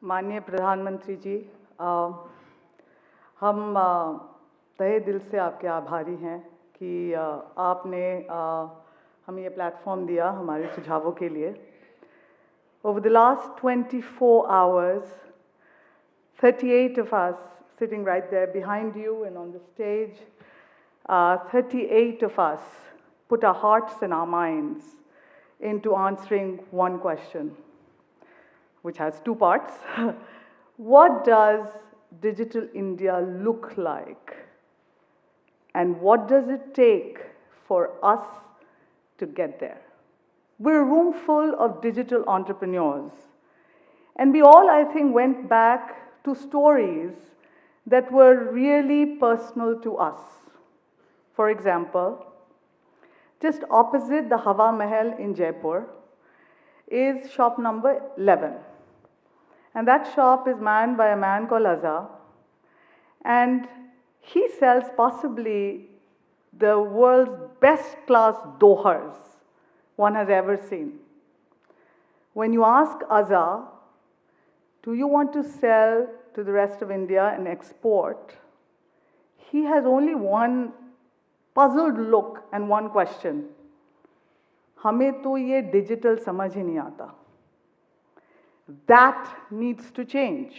माननीय प्रधानमंत्री जी, हम तहे दिल से आपके आभारी हैं कि आपने हमें ये प्लेटफॉर्म दिया हमारे सुझावों के लिए. Over the last 24 hours, 38 of us sitting right there behind you and on the stage, 38 of us put our hearts and our minds into answering one question, which has two parts. What does Digital India look like? And what does it take for us to get there? We're a room full of digital entrepreneurs. And we all, I think, went back to stories that were really personal to us. For example, just opposite the Hawa Mahal in Jaipur is shop number 11. And that shop is manned by a man called Azza. And he sells possibly the world's best class dohas one has ever seen. When you ask Azza, do you want to sell to the rest of India and export? He has only one puzzled look and one question. हमें तो ये digital समझ ही नहीं आता. That needs to change.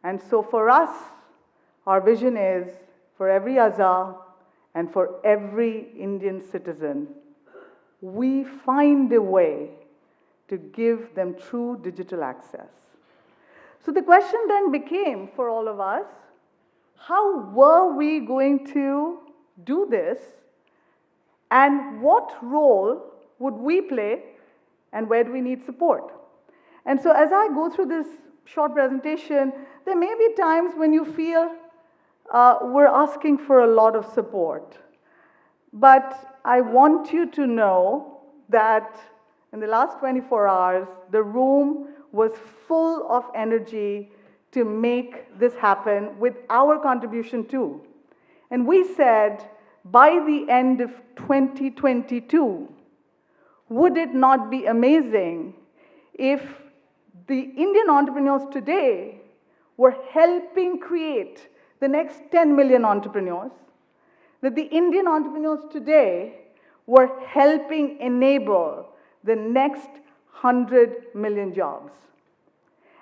And so for us, our vision is for every Azza and for every Indian citizen, we find a way to give them true digital access. So the question then became for all of us, how were we going to do this? And what role would we play? And where do we need support? And so as I go through this short presentation, there may be times when you feel we're asking for a lot of support. But I want you to know that in the last 24 hours, the room was full of energy to make this happen with our contribution too. And we said, by the end of 2022, would it not be amazing if the Indian entrepreneurs today were helping create the next 10 million entrepreneurs, that the Indian entrepreneurs today were helping enable the next 100 million jobs.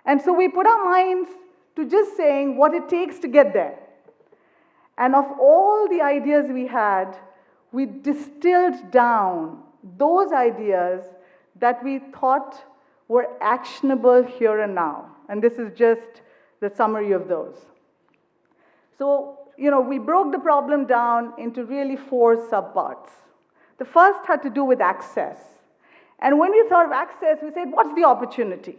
And so we put our minds to just saying what it takes to get there. And of all the ideas we had, we distilled down those ideas that we thought were actionable here and now. And this is just the summary of those. So, we broke the problem down into really 4 subparts. The first had to do with access. And when we thought of access, we said, what's the opportunity?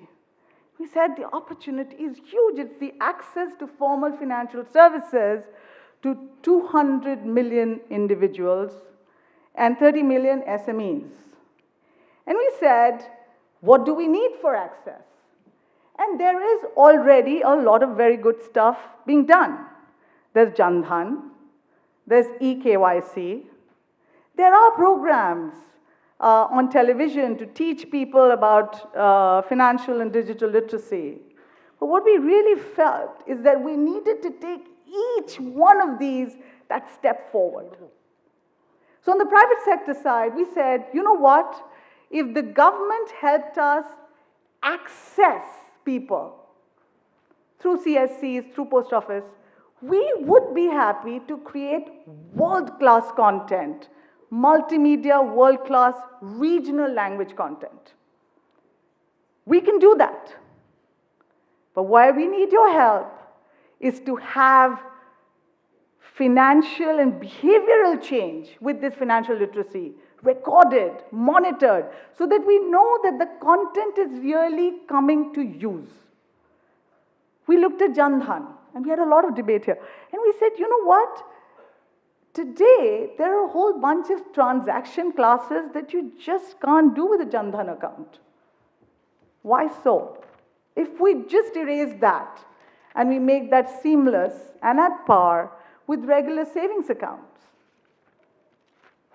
We said the opportunity is huge. It's the access to formal financial services to 200 million individuals and 30 million SMEs. And we said, what do we need for access? And there is already a lot of very good stuff being done. There's Jan Dhan, there's eKYC, there are programs on television to teach people about financial and digital literacy. But what we really felt is that we needed to take each one of these that step forward. So on the private sector side, we said, you know what? If the government helped us access people through CSCs, through post office, we would be happy to create world-class content, multimedia, world-class regional language content. We can do that. But where we need your help is to have financial and behavioral change with this financial literacy recorded, monitored, so that we know that the content is really coming to use. We looked at Jan Dhan, and we had a lot of debate here. And we said, you know what? Today, there are a whole bunch of transaction classes that you just can't do with a Jan Dhan account. Why so? If we just erase that, and we make that seamless and at par with regular savings accounts.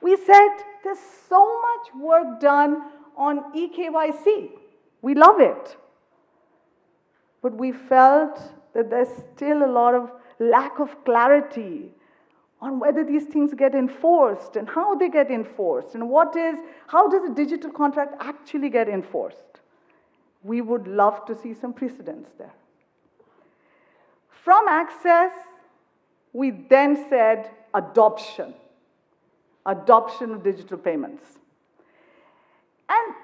We said, there's so much work done on eKYC. We love it. but we felt that there's still a lot of lack of clarity on whether these things get enforced and how they get enforced and how does a digital contract actually get enforced. We would love to see some precedents there. From access, we then said adoption of digital payments. And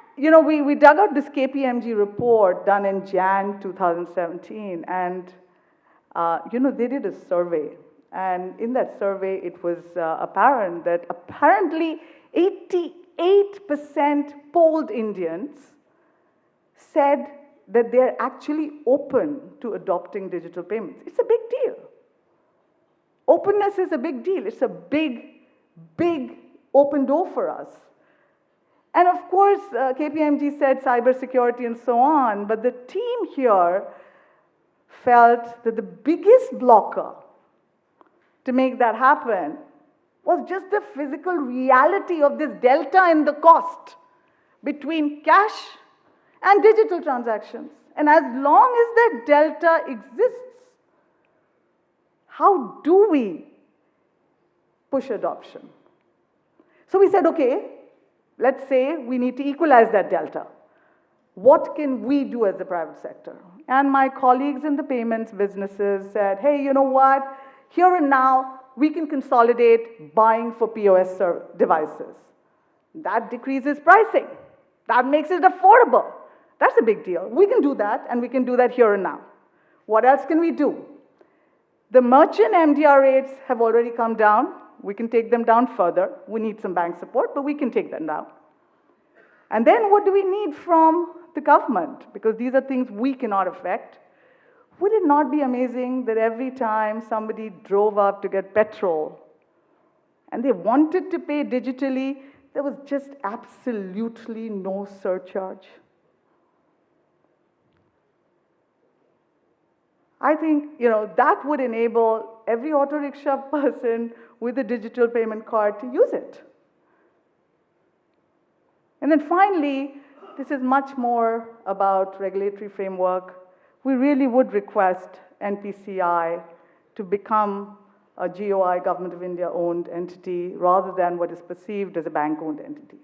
we dug out this KPMG report done in Jan 2017, and they did a survey. And in that survey, it was apparent that apparently 88% polled Indians said that they're actually open to adopting digital payments. It's a big deal. Openness is a big deal. It's a big, big open door for us. And of course, KPMG said cybersecurity and so on, but the team here felt that the biggest blocker to make that happen was just the physical reality of this delta in the cost between cash and digital transactions. And as long as that delta exists, how do we push adoption? So we said, okay, let's say we need to equalize that delta. What can we do as the private sector? And my colleagues in the payments businesses said, hey, you know what? Here and now, we can consolidate buying for POS devices. That decreases pricing. That makes it affordable. That's a big deal. We can do that, and we can do that here and now. What else can we do? The merchant MDR rates have already come down. We can take them down further. We need some bank support, but we can take them down. And then what do we need from the government? Because these are things we cannot affect. Would it not be amazing that every time somebody drove up to get petrol and they wanted to pay digitally, there was just absolutely no surcharge? I think, that would enable every auto rickshaw person with a digital payment card to use it. And then finally, this is much more about regulatory framework. We really would request NPCI to become a GOI, Government of India owned entity, rather than what is perceived as a bank-owned entity.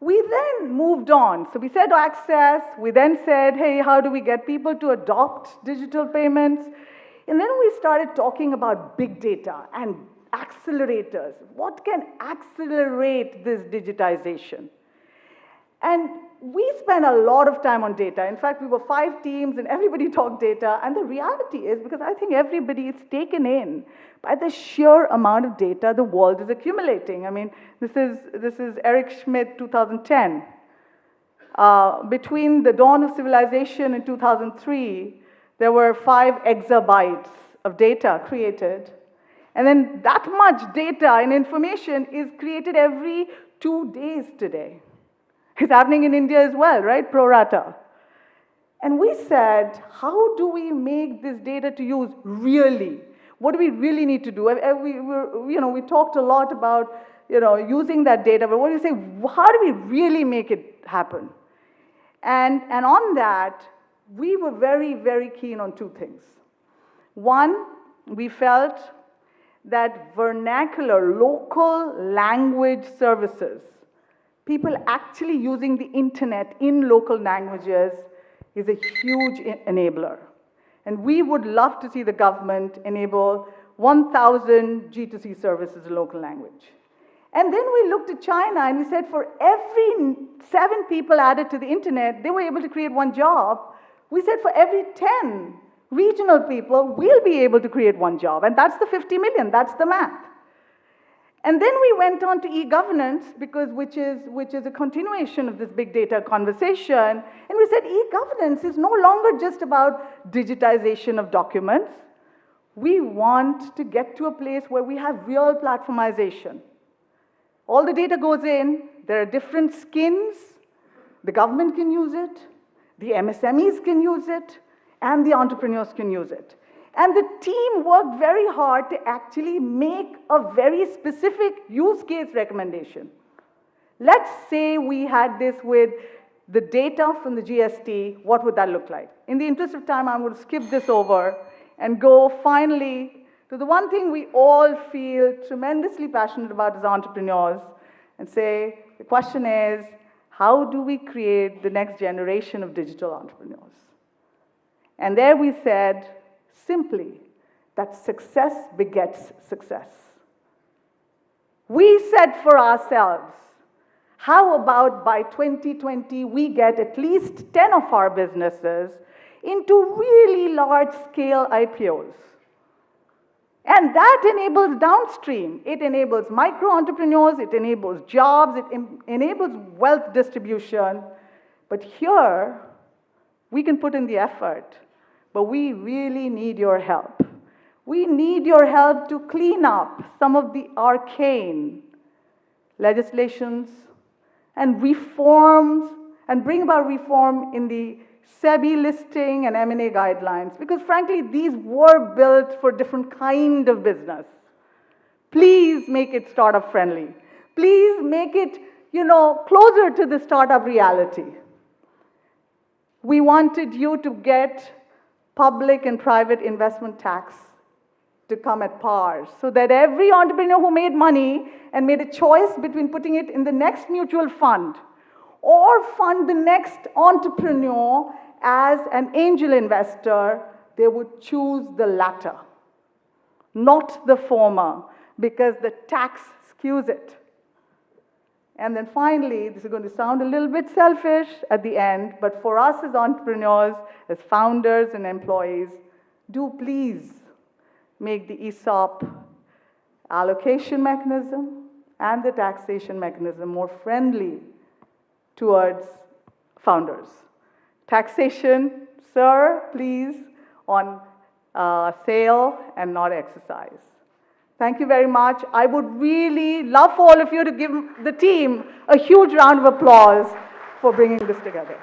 We then moved on. So we said access, we then said, hey, how do we get people to adopt digital payments? And then we started talking about big data and accelerators. What can accelerate this digitization? And we spent a lot of time on data. In fact, we were 5 teams and everybody talked data. And the reality is, because I think everybody is taken in by the sheer amount of data the world is accumulating. I mean, this is Eric Schmidt, 2010. Between the dawn of civilization in 2003, there were 5 exabytes of data created. And then that much data and information is created every 2 days today. It's happening in India as well, right? Pro rata. And we said, how do we make this data to use really? What do we really need to do? We talked a lot about using that data, but what do you say? How do we really make it happen? And on that, we were very, very keen on 2 things. One, we felt that vernacular, local language services, people actually using the internet in local languages, is a huge enabler. And we would love to see the government enable 1,000 G2C services in local language. And then we looked at China and we said for every 7 people added to the internet, they were able to create 1 job. We said for every 10 regional people, we'll be able to create 1 job. And that's the 50 million, that's the math. And then we went on to e-governance, which is a continuation of this big data conversation. And we said e-governance is no longer just about digitization of documents. We want to get to a place where we have real platformization. All the data goes in, there are different skins, the government can use it, the MSMEs can use it, and the entrepreneurs can use it. And the team worked very hard to actually make a very specific use case recommendation. Let's say we had this with the data from the GST, what would that look like? In the interest of time, I'm going to skip this over and go finally to the one thing we all feel tremendously passionate about as entrepreneurs and say, the question is, how do we create the next generation of digital entrepreneurs? And there we said, simply, that success begets success. We said for ourselves, how about by 2020 we get at least 10 of our businesses into really large-scale IPOs? And that enables downstream. It enables micro-entrepreneurs, it enables jobs, it enables wealth distribution. But here, we can put in the effort, but we really need your help. We need your help to clean up some of the arcane legislations and reforms, and bring about reform in the SEBI listing and M&A guidelines, because frankly, these were built for different kind of business. Please make it startup friendly. Please make it, closer to the startup reality. We wanted you to get public and private investment tax to come at par, so that every entrepreneur who made money and made a choice between putting it in the next mutual fund or fund the next entrepreneur as an angel investor, they would choose the latter, not the former, because the tax skews it. And then finally, this is going to sound a little bit selfish at the end, but for us as entrepreneurs, as founders and employees, do please make the ESOP allocation mechanism and the taxation mechanism more friendly towards founders. Taxation, sir, please, on sale and not exercise. Thank you very much. I would really love for all of you to give the team a huge round of applause for bringing this together.